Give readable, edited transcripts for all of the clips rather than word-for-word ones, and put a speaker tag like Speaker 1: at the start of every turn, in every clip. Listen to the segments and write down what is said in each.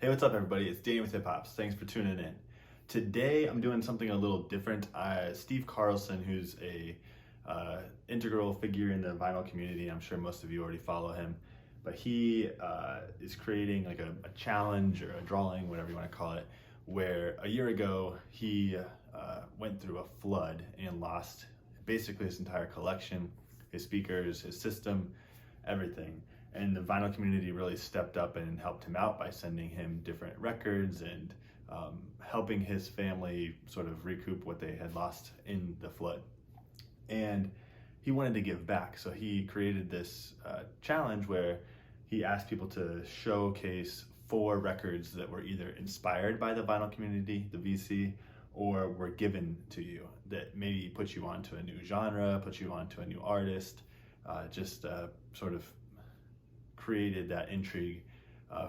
Speaker 1: Hey, what's up, everybody? It's Danny with Hip Hops. Thanks for tuning in. Today, I'm doing something a little different. Steve Carlson, who's a integral figure in the vinyl community, I'm sure most of you already follow him, but he is creating like a challenge or a drawing, whatever you want to call it, where a year ago he went through a flood and lost basically his entire collection, his speakers, his system, everything. And the vinyl community really stepped up and helped him out by sending him different records and helping his family sort of recoup what they had lost in the flood. And he wanted to give back, so he created this challenge where he asked people to showcase 4 records that were either inspired by the vinyl community, the VC, or were given to you that maybe put you onto a new genre, put you onto a new artist, just sort of created that intrigue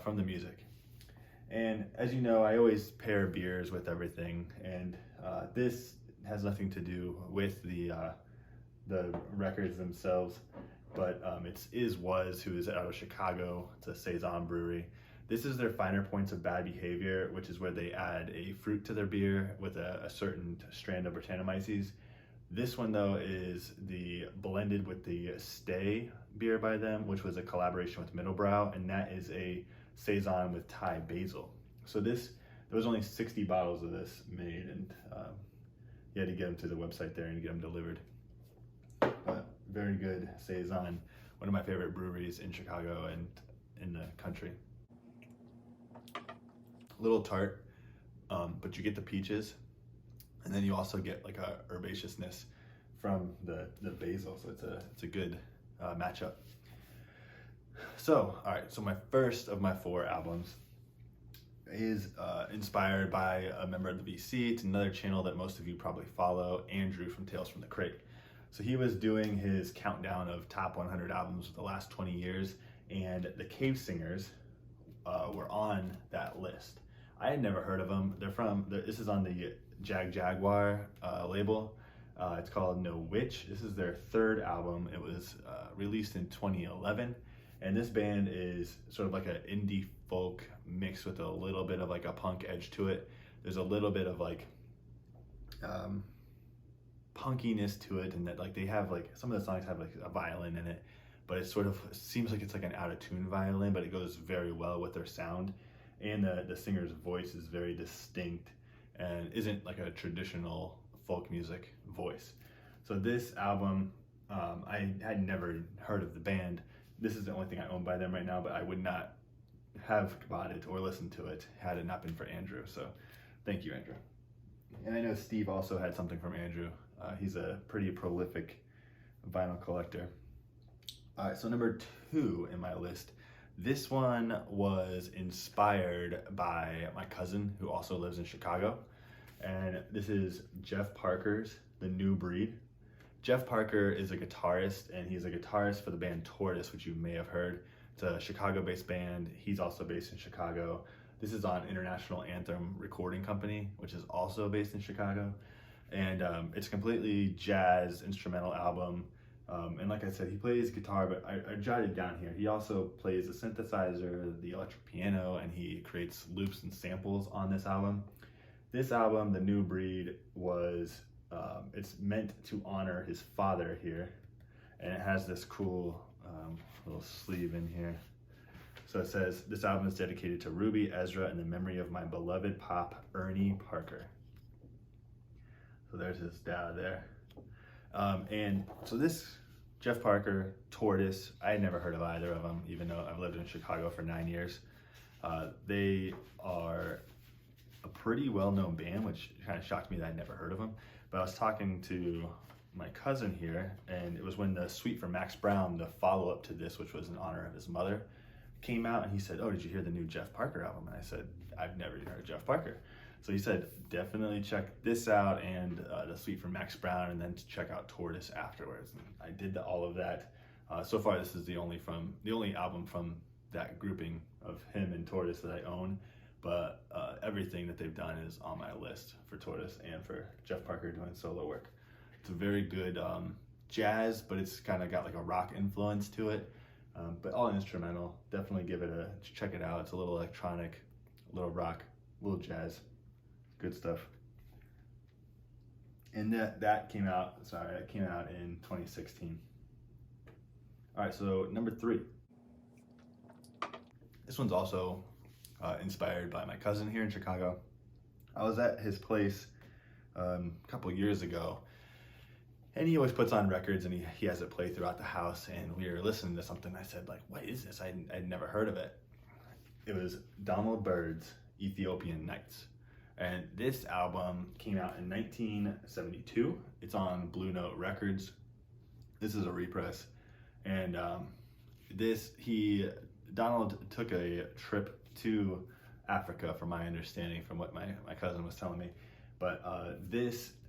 Speaker 1: from the music. And as you know, I always pair beers with everything, and this has nothing to do with the records themselves, but it's Is Was, who is out of Chicago. It's a Saison brewery. This is their Finer Points of Bad Behavior, which is where they add a fruit to their beer with a certain strand of Brettanomyces. This one, though, is the blended with the Stay beer by them, which was a collaboration with Middlebrow, and that is a Saison with Thai basil. So there was only 60 bottles of this made, and you had to get them to the website there and get them delivered. But very good Saison, one of my favorite breweries in Chicago and in the country. A little tart, but you get the peaches, and then you also get like a herbaceousness from the basil, so it's a good matchup. So, all right, so my first of my 4 albums is inspired by a member of the VC. It's another channel that most of you probably follow, Andrew from Tales from the Crate. So he was doing his countdown of top 100 albums of the last 20 years, and the Cave Singers were on that list. I had never heard of them. This is on the Jaguar label. It's called No Witch. This is their 3rd album. It was released in 2011. And this band is sort of like an indie folk mixed with a little bit of like a punk edge to it. There's a little bit of like punkiness to it, and that like they have like some of the songs have like a violin in it, but it sort of seems like it's like an out of tune violin, but it goes very well with their sound. And the singer's voice is very distinct and isn't like a traditional folk music voice. So this album, I had never heard of the band. This is the only thing I own by them right now, but I would not have bought it or listened to it had it not been for Andrew. So thank you, Andrew. And I know Steve also had something from Andrew. He's a pretty prolific vinyl collector. All right, so number 2 in my list. This one was inspired by my cousin, who also lives in Chicago. And this is Jeff Parker's The New Breed. Jeff Parker is a guitarist, and he's a guitarist for the band Tortoise, which you may have heard. It's a Chicago-based band. He's also based in Chicago. This is on International Anthem Recording Company, which is also based in Chicago. And it's a completely jazz instrumental album. And like I said, he plays guitar, but I jotted down here. He also plays the synthesizer, the electric piano, and he creates loops and samples on this album. This album, The New Breed, was it's meant to honor his father here, and it has this cool little sleeve in here. So it says, this album is dedicated to Ruby, Ezra, and the memory of my beloved pop, Ernie Parker. So there's his dad there. And so this Jeff Parker, Tortoise, I had never heard of either of them, even though I've lived in Chicago for 9 years. They are a pretty well-known band, which kind of shocked me that I'd never heard of them. But I was talking to my cousin here, and it was when the Suite for Max Brown, the follow-up to this, which was in honor of his mother, came out, and he said, "Oh, did you hear the new Jeff Parker album?" And I said, "I've never even heard of Jeff Parker." So he said, definitely check this out and the Suite for Max Brown, and then check out Tortoise afterwards. And I did all of that. So far, this is the only album from that grouping of him and Tortoise that I own. But everything that they've done is on my list for Tortoise and for Jeff Parker doing solo work. It's a very good jazz, but it's kind of got like a rock influence to it. But all instrumental. Definitely check it out. It's a little electronic, a little rock, a little jazz, good stuff. And that came out, it came out in 2016. All right, so number 3. This one's also inspired by my cousin here in Chicago. I was at his place a couple years ago, and he always puts on records, and he has it play throughout the house, and we were listening to something. I said, like, what is this? I'd never heard of it. It was Donald Byrd's Ethiopian Nights. And this album came out in 1972. It's on Blue Note Records. This is a repress. And Donald took a trip to Africa, from my understanding, from what my cousin was telling me. But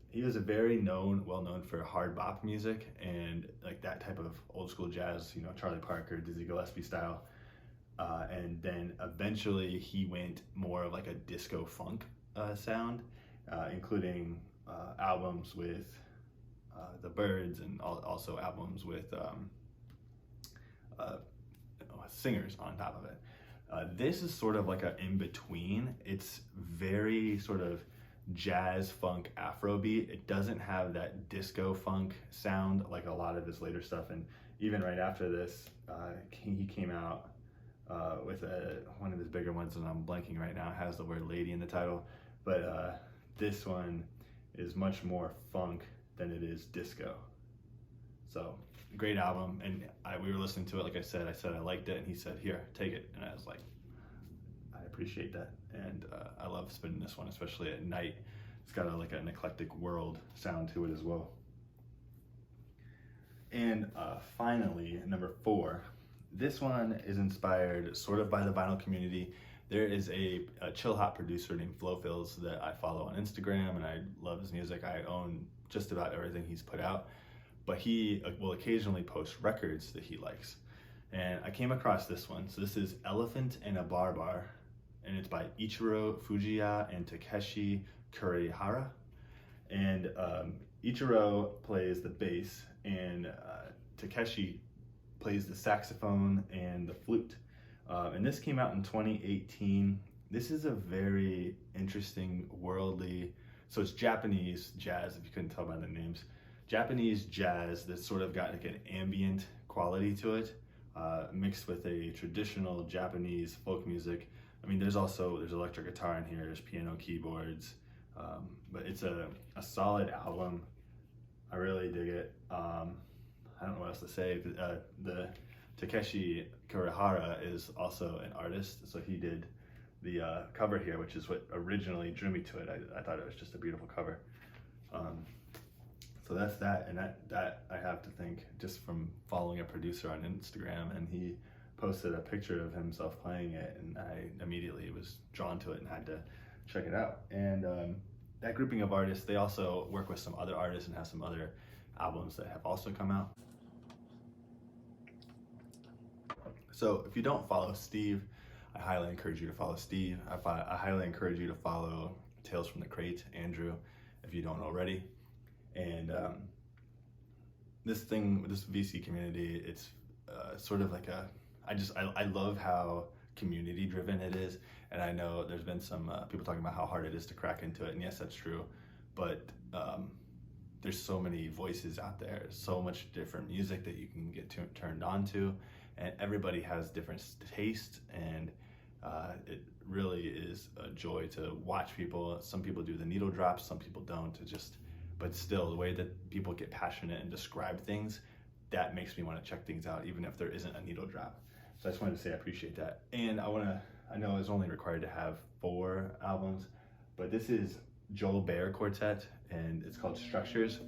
Speaker 1: he was a very well known for hard bop music and like that type of old school jazz, Charlie Parker, Dizzy Gillespie style. And then eventually he went more of like a disco funk sound, including albums with the Byrds, and also albums with singers on top of it. This is sort of like an in-between. It's very sort of jazz funk Afrobeat. It doesn't have that disco funk sound like a lot of his later stuff. And even right after this, he came out with one of his bigger ones, and I'm blanking right now. It has the word lady in the title, but this one is much more funk than it is disco. So great album. And we were listening to it. Like I said I liked it, and he said, here, take it. And I was like, I appreciate that. And I love spinning this one, especially at night. It's got an eclectic world sound to it as well. And finally, number 4. This one is inspired sort of by the vinyl community. There is a chill hop producer named Flo Fills that I follow on Instagram, and I love his music. I own just about everything he's put out, but he will occasionally post records that he likes. And I came across this one. So this is Elephant and a Barbar, and it's by Ichiro Fujiya and Takeshi Kurihara. And Ichiro plays the bass, and Takeshi plays the saxophone and the flute. And this came out in 2018. This is a very interesting, worldly, so it's Japanese jazz, if you couldn't tell by the names. Japanese jazz that's sort of got like an ambient quality to it, mixed with a traditional Japanese folk music. I mean, there's electric guitar in here, there's piano, keyboards, but it's a solid album. I really dig it. I don't know what else to say. The Takeshi Kurihara is also an artist, so he did the cover here, which is what originally drew me to it. I thought it was just a beautiful cover. So that's that, and that I have to thank just from following a producer on Instagram, and he posted a picture of himself playing it, and I immediately was drawn to it and had to check it out. And that grouping of artists, they also work with some other artists and have some other albums that have also come out. So if you don't follow Steve, I highly encourage you to follow Steve. I highly encourage you to follow Tales from the Crate, Andrew, if you don't already. And this VC community, it's sort of like I love how community driven it is. And I know there's been some people talking about how hard it is to crack into it. And yes, that's true. But there's so many voices out there, so much different music that you can get turned on to. And everybody has different tastes, and it really is a joy to watch people. Some people do the needle drops, some people don't. But still, the way that people get passionate and describe things, that makes me want to check things out, even if there isn't a needle drop. So I just wanted to say I appreciate that. And I know it's only required to have 4 albums, but this is Joel Baer Quartet, and it's called Structures.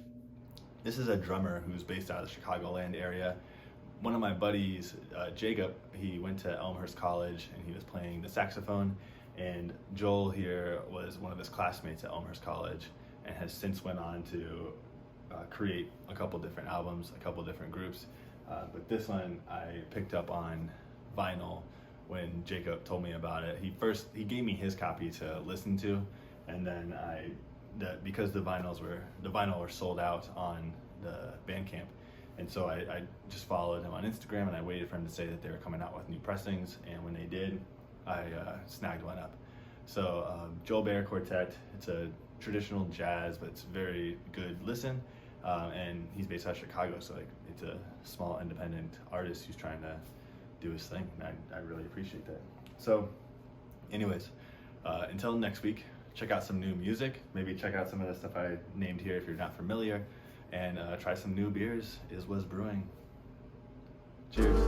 Speaker 1: This is a drummer who's based out of the Chicagoland area. One of my buddies, Jacob, he went to Elmhurst College and he was playing the saxophone, and Joel here was one of his classmates at Elmhurst College and has since went on to create a couple different albums, a couple different groups. But this one I picked up on vinyl when Jacob told me about it. He gave me his copy to listen to, and then because the vinyl were sold out on the Bandcamp. And so I just followed him on Instagram, and I waited for him to say that they were coming out with new pressings, and when they did, I snagged one up. So Joel Bear Quartet, it's a traditional jazz, but it's very good listen. And he's based out of Chicago, so like it's a small independent artist who's trying to do his thing, and I really appreciate that. So anyways, until next week, check out some new music, maybe check out some of the stuff I named here if you're not familiar, and try some new beers. Is Was Brewing. Cheers.